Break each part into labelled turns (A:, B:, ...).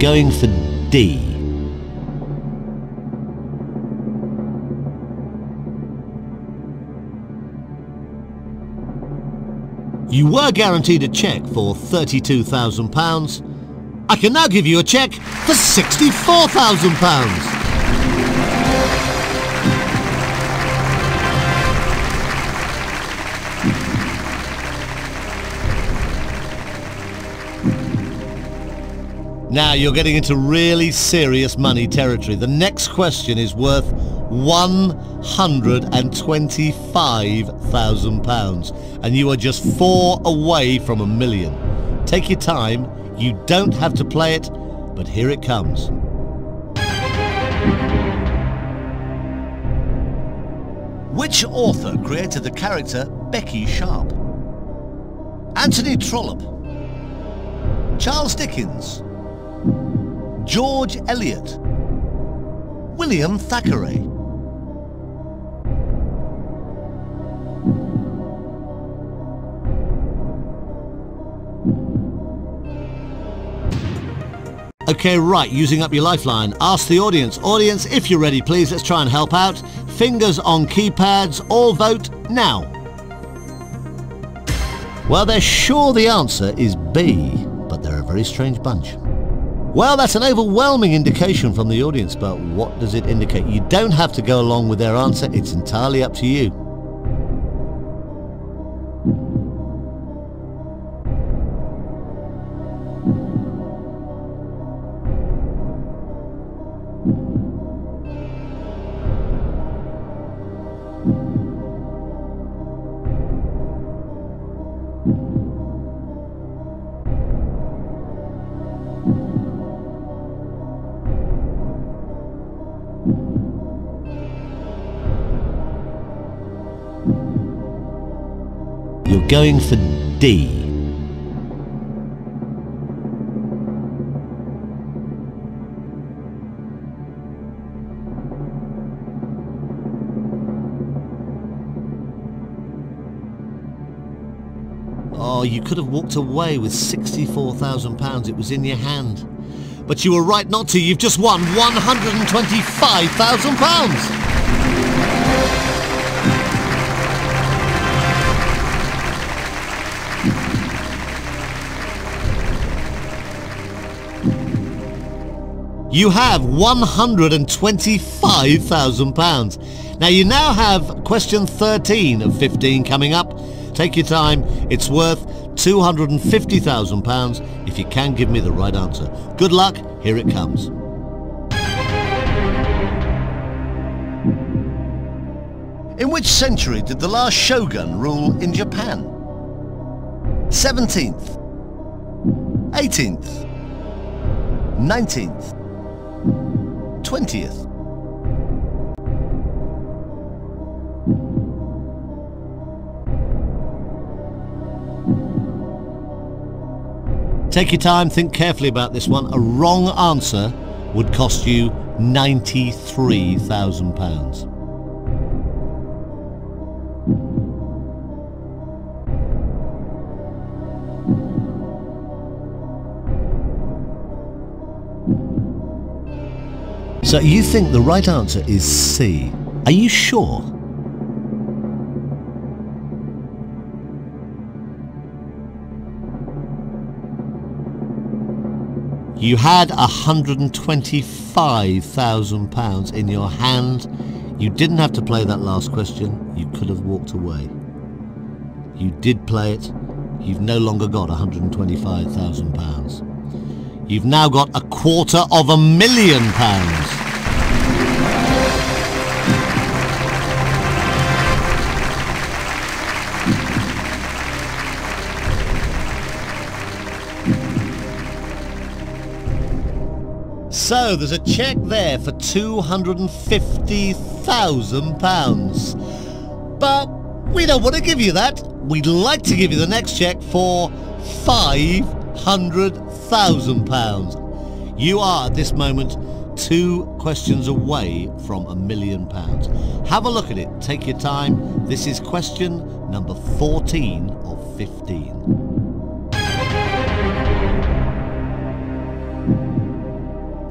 A: going for D. You were guaranteed a cheque for £32,000. I can now give you a cheque for £64,000. Now you're getting into really serious money territory. The next question is worth £125,000 and you are just 4 away from $1 million. Take your time, you don't have to play it, but here it comes. Which author created the character Becky Sharp? Anthony Trollope, Charles Dickens, George Eliot, William Thackeray. Okay, right, using up your lifeline. Ask the audience. Audience, if you're ready, please, let's try and help out. Fingers on keypads, all vote now. Well, they're sure the answer is B, but they're a very strange bunch. Well, that's an overwhelming indication from the audience, but what does it indicate? You don't have to go along with their answer, it's entirely up to you. You're going for D. Oh, you could have walked away with £64,000. It was in your hand. But you were right not to. You've just won £125,000. You have £125,000. Now you now have question 13 of 15 coming up. Take your time. It's worth £250,000 if you can give me the right answer. Good luck. Here it comes. In which century did the last shogun rule in Japan? 17th, 18th, 19th, 20th. Take your time, think carefully about this one. A wrong answer would cost you £93,000. So you think the right answer is C. Are you sure? You had £125,000 in your hand. You didn't have to play that last question. You could have walked away. You did play it. You've no longer got £125,000. You've now got £250,000. So there's a cheque there for £250,000. But we don't want to give you that. We'd like to give you the next cheque for £500,000. You are at this moment 2 questions away from £1 million. Have a look at it. Take your time. This is question number 14 of 15.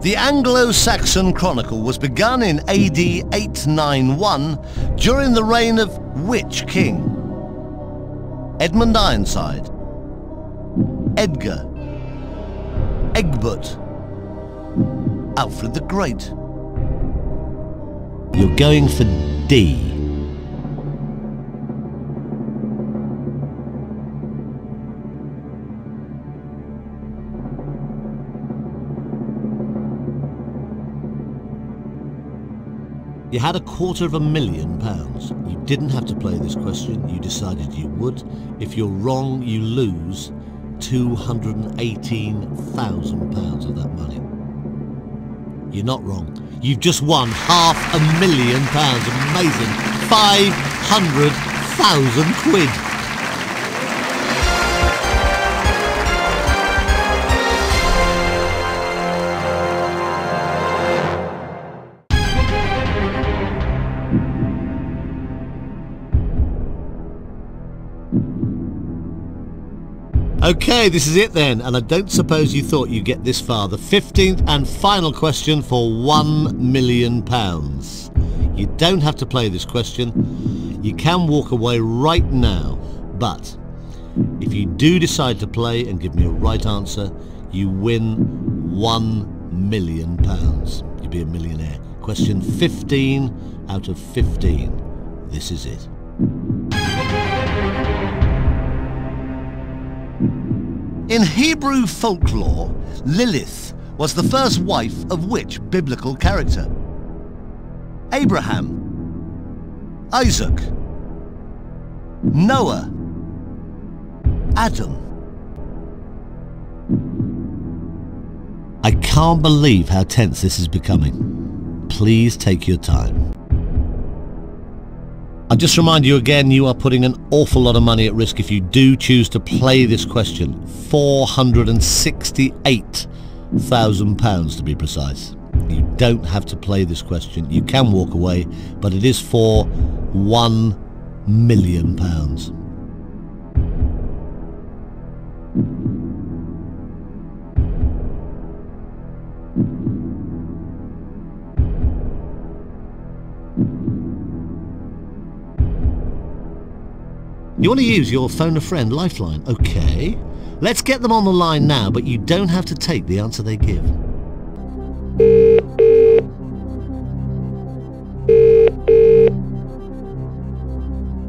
A: The Anglo-Saxon Chronicle was begun in AD 891 during the reign of which king? Edmund Ironside, Edgar, Egbert, Alfred the Great. You're going for D. You had £250,000. You didn't have to play this question. You decided you would. If you're wrong, you lose £218,000 of that money. You're not wrong. You've just won £500,000. Amazing. 500,000 quid. Okay, this is it then, and I don't suppose you thought you'd get this far. The 15th and final question for £1 million. You don't have to play this question. You can walk away right now, but if you do decide to play and give me a right answer, you win £1 million. You'll be a millionaire. Question 15 out of 15. This is it. In Hebrew folklore, Lilith was the first wife of which biblical character? Abraham, Isaac, Noah, Adam. I can't believe how tense this is becoming. Please take your time. I'll just remind you again, you are putting an awful lot of money at risk if you do choose to play this question. £468,000 to be precise. You don't have to play this question. You can walk away, but it is for £1 million. You want to use your phone a friend lifeline? Okay. Let's get them on the line now, but you don't have to take the answer they give.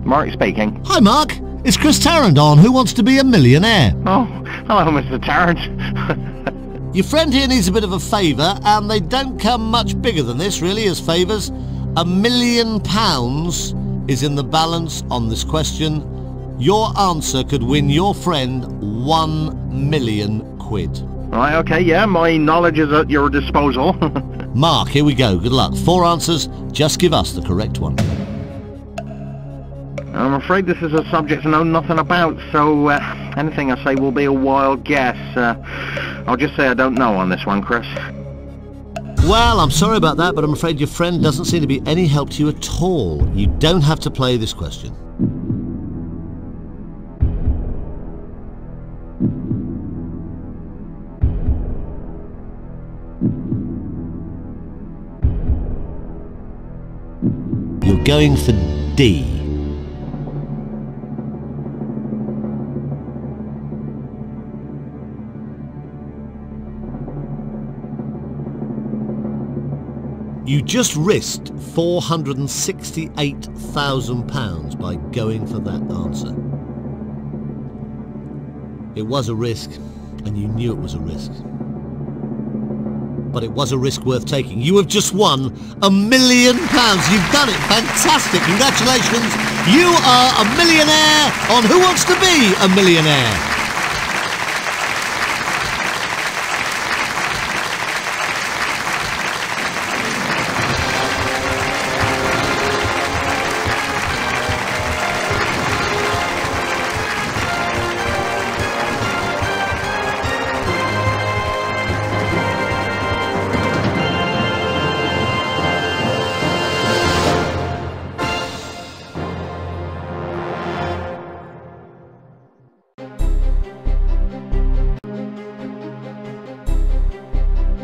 B: Mark speaking.
A: Hi Mark, it's Chris Tarrant on Who Wants to Be a Millionaire?
B: Oh, hello Mr. Tarrant.
A: Your friend here needs a bit of a favour, and they don't come much bigger than this really as favours. £1 million is in the balance on this question. Your answer could win your friend £1 million.
B: Right, okay, yeah, my knowledge is at your disposal.
A: Mark, here we go. Good luck. 4 answers. Just give us the correct one.
B: I'm afraid this is a subject I know nothing about, so anything I say will be a wild guess. I'll just say I don't know on this one, Chris.
A: Well, I'm sorry about that, but I'm afraid your friend doesn't seem to be any help to you at all. You don't have to play this question. You're going for D. You just risked £468,000 by going for that answer. It was a risk, and you knew it was a risk. But it was a risk worth taking. You have just won £1 million. You've done it. Fantastic. Congratulations. You are a millionaire on Who Wants to Be a Millionaire?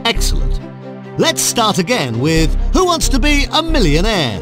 A: Excellent. Let's start again with Who Wants to Be a Millionaire?